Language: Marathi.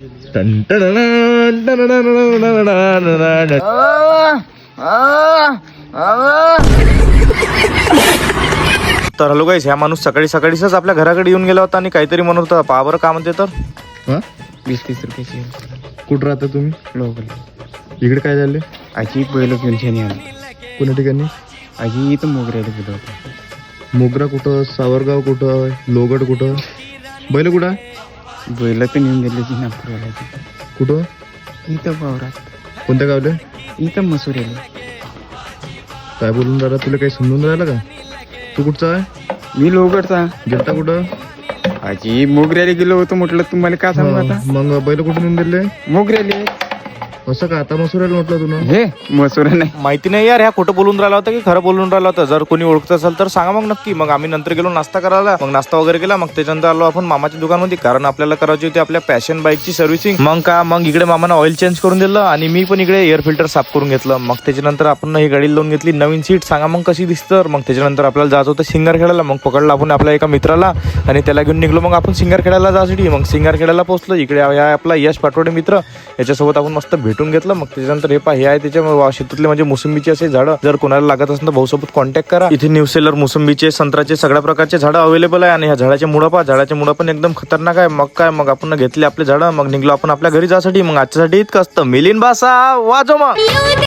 तर हॅलो गाईस, ह्या माणूस सकाळी सकाळीच आपल्या घराकडे येऊन गेला होता आणि काहीतरी म्हणत होता. पहा बरं का म्हणते तर 20-30 रुपयाची. कुठं राहता तुम्ही? लोकल. इकडे काय झाले? आजी पहिलं पेन्शन आली. कोणत्या ठिकाणी? आजी इथं मोगऱ्याला गेलो होतो. मोगरा कुठं? सावरगाव कुठं? लोगड कुठं? बैल कुठं? बैल पण येऊन गेले जी नागपूरला. कुठं? इथं वावरात. कोणत्या गावले? इथं मसुरेला. काय बोलून राहिला? तुला काही समजून राहिलं का? तू कुठचा आहे? मी लोगडचा. गेलता कुठं? आजी मोगऱ्याला गेलो होतो. म्हटलं तुम्हाला का सांगू आता. मग बैल कुठून येऊन दिले? मोगऱ्याले. असं का? आता मसुरायला म्हटलं तुला. हे मसुरा नाही. माहिती नाही यार, ह्या खोटं बोलून राहिला होता की खरं बोलून राहिला होता. जर कोणी ओळखत असेल तर सांगा मग नक्की. मग आम्ही नंतर गेलो नाश्ता करायला. मग नाश्ता वगैरे केला. मग त्याच्यानंतर आलो आपण मामाच्या दुकानमध्ये, कारण आपल्याला करायची होती आपल्या पॅशन बाईकची सर्व्हिसिंग. मग इकडे मामानं ऑइल चेंज करून दिलं आणि मी पण इकडे एअर फिल्टर साफ करून घेतलं. मग त्याच्यानंतर आपण ही गाडी लावून घेतली नवीन सीट. सांगा मग कशी दिसतं. मग त्याच्यानंतर आपल्याला जायचं होतं सिंगरखेड्याला. मग पकडलं आपण आपल्या एका मित्राला आणि त्याला घेऊन निघलो. मग आपण सिंगरखेड्याला जायसाठी. मग सिंगरखेड्याला पोहोचलो. इकडे आपला यश पाटोडे मित्र, याच्यासोबत आपण मस्त भेटून घेतलं. मग त्याच्यानंतर हे आहे त्याच्या शेतातले म्हणजे मोसंबीचे असे झाडं. जर कोणाला लागत असेल तर भाऊसोबत कॉन्टॅक्ट करा. इथे न्यू सेलर मोसंबीचे, संत्र्याचे, सगळ्या प्रकारचे झाडं अवेलेबल आहे. आणि ह्या झाडाचे मुळं पहा, झाडाचे मुळं पण एकदम खतरनाक आहे. मग आपण घेतले आपले झाडं. मग निघलो आपण आपल्या घरी जायसाठी. मग आजच्यासाठी इतकं असतं. मिलिंद बासा वाजो मग.